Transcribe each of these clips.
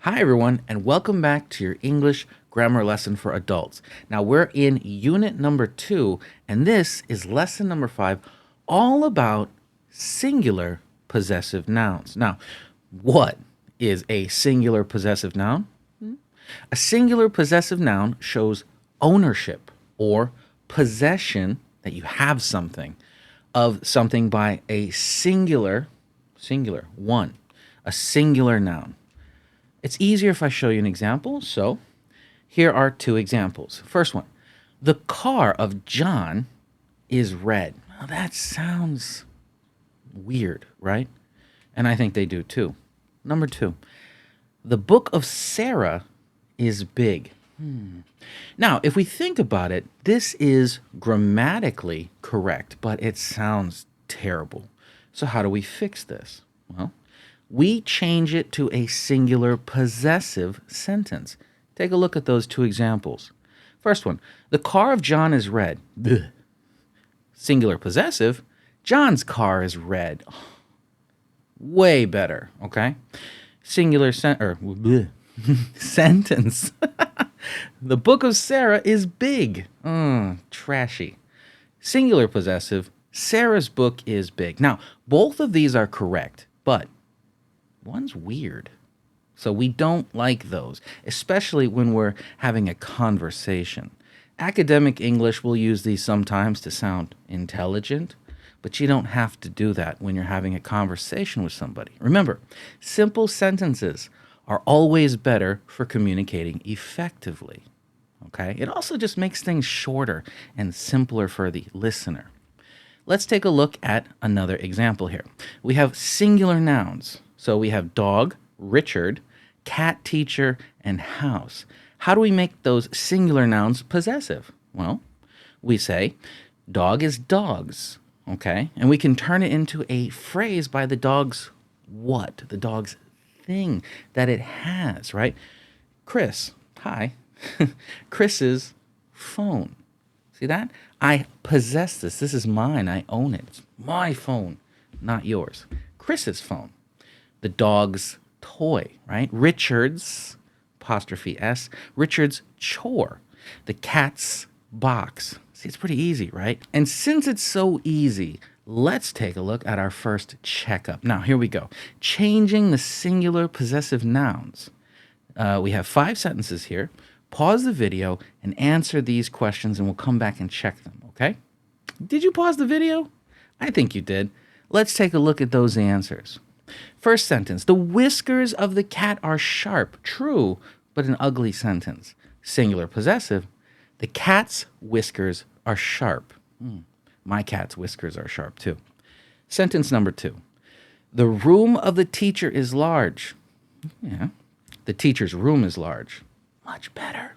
Hi, everyone, and welcome back to your English grammar lesson for adults. Now, we're in unit number 2, and this is lesson number 5, all about singular possessive nouns. Now, what is a singular possessive noun? A singular possessive noun shows ownership or possession, that you have something, of something by a singular, one, a singular noun. It's easier if I show you an example. So here are two examples. First one, the car of John is red. Now that sounds weird, right? And I think they do too. Number 2, the book of Sarah is big. Now, if we think about it, this is grammatically correct, but it sounds terrible. So how do we fix this? Well, we change it to a singular possessive sentence. Take a look at those two examples. First one, the car of John is red. Blech. Singular possessive, John's car is red. Way better, okay? Singular sentence. The book of Sarah is big. Trashy. Singular possessive, Sarah's book is big. Now, both of these are correct, but one's weird. So we don't like those, especially when we're having a conversation. Academic English will use these sometimes to sound intelligent, but you don't have to do that when you're having a conversation with somebody. Remember, simple sentences are always better for communicating effectively. Okay? It also just makes things shorter and simpler for the listener. Let's take a look at another example here. We have singular nouns. So we have dog, Richard, cat, teacher, and house. How do we make those singular nouns possessive? Well, we say dog is dogs, okay? And we can turn it into a phrase by the dog's what? The dog's thing that it has, right? Chris, hi. Chris's phone. See that? I possess this. This is mine. I own it. It's my phone, not yours. Chris's phone. The dog's toy, right? Richard's, apostrophe S, Richard's chore. The cat's box. See, it's pretty easy, right? And since it's so easy, let's take a look at our first checkup. Now, here we go. Changing the singular possessive nouns. We have 5 sentences here. Pause the video and answer these questions, and we'll come back and check them, okay? Did you pause the video? I think you did. Let's take a look at those answers. First sentence, the whiskers of the cat are sharp. True, but an ugly sentence. Singular possessive, the cat's whiskers are sharp. My cat's whiskers are sharp too. Sentence number 2, the room of the teacher is large. Yeah, the teacher's room is large. Much better.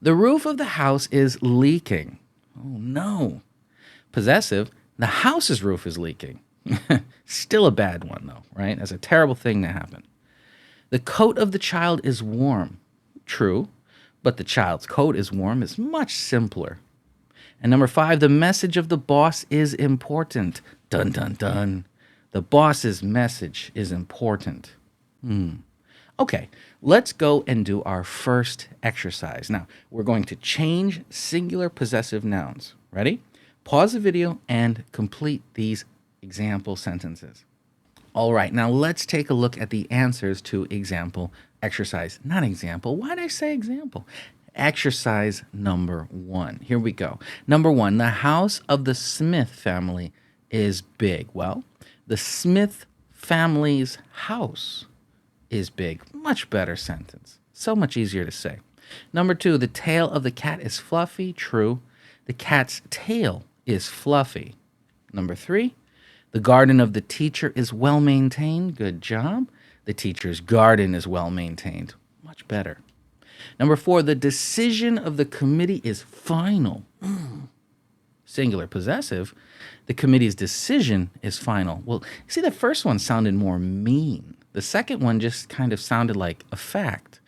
The roof of the house is leaking. Oh no. Possessive, the house's roof is leaking. Still a bad one, though, right? That's a terrible thing to happen. The coat of the child is warm. True, but the child's coat is warm is much simpler. And number 5, the message of the boss is important. Dun, dun, dun. The boss's message is important. Okay, let's go and do our first exercise. Now, we're going to change singular possessive nouns. Ready? Pause the video and complete these example sentences. All right, now let's take a look at the answers to example exercise. Not example. Why did I say example? Exercise number 1. Here we go. Number 1, the house of the Smith family is big. Well, the Smith family's house is big. Much better sentence. So much easier to say. Number 2, the tail of the cat is fluffy. True. The cat's tail is fluffy. Number 3, the garden of the teacher is well maintained. Good job. The teacher's garden is well maintained. Much better. Number 4, the decision of the committee is final. Singular possessive, the committee's decision is final. Well, see, the first one sounded more mean. The second one just kind of sounded like a fact.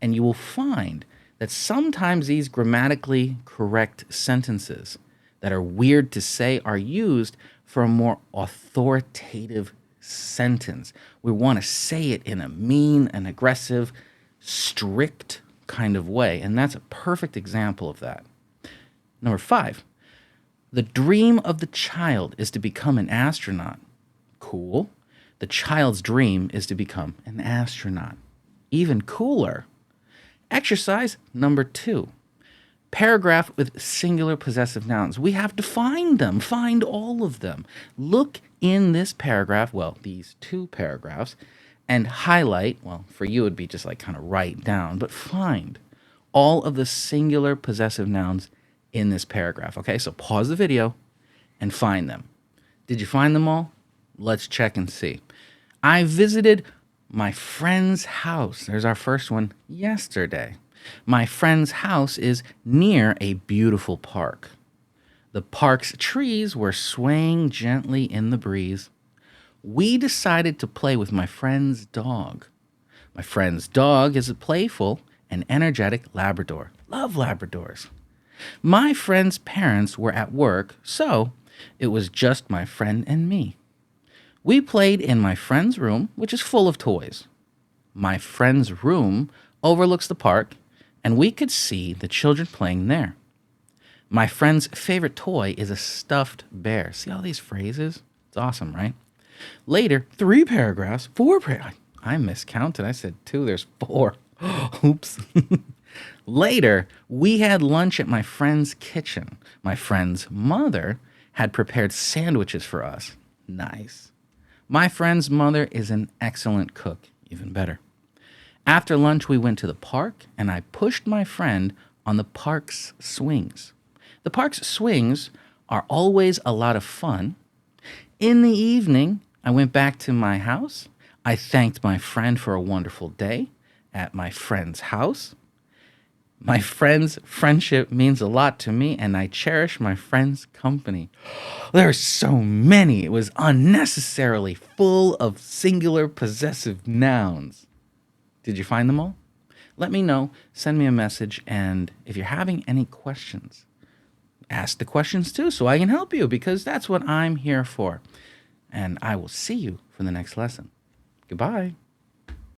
And you will find that sometimes these grammatically correct sentences that are weird to say are used for a more authoritative sentence. We want to say it in a mean and aggressive, strict kind of way. And that's a perfect example of that. Number 5, the dream of the child is to become an astronaut. Cool. The child's dream is to become an astronaut. Even cooler. Exercise number 2. Paragraph with singular possessive nouns. We have to find them, find all of them. Look in this paragraph, well, these 2 paragraphs, and highlight, well, for you it would be just like kind of write down, but find all of the singular possessive nouns in this paragraph. Okay, so pause the video and find them. Did you find them all? Let's check and see. I visited my friend's house. There's our first one, yesterday. My friend's house is near a beautiful park. The park's trees were swaying gently in the breeze. We decided to play with my friend's dog. My friend's dog is a playful and energetic Labrador. Love Labradors. My friend's parents were at work, so it was just my friend and me. We played in my friend's room, which is full of toys. My friend's room overlooks the park, and we could see the children playing there. My friend's favorite toy is a stuffed bear. See all these phrases? It's awesome, right? Later, 3 paragraphs, 4 paragraphs. I miscounted. I said 2, there's 4. Oops. Later, we had lunch at my friend's kitchen. My friend's mother had prepared sandwiches for us. Nice. My friend's mother is an excellent cook. Even better. After lunch, we went to the park, and I pushed my friend on the park's swings. The park's swings are always a lot of fun. In the evening, I went back to my house. I thanked my friend for a wonderful day at my friend's house. My friend's friendship means a lot to me, and I cherish my friend's company. There are so many. It was unnecessarily full of singular possessive nouns. Did you find them all? Let me know. Send me a message, and if you're having any questions, ask the questions too so I can help you, because that's what I'm here for. And I will see you for the next lesson. Goodbye.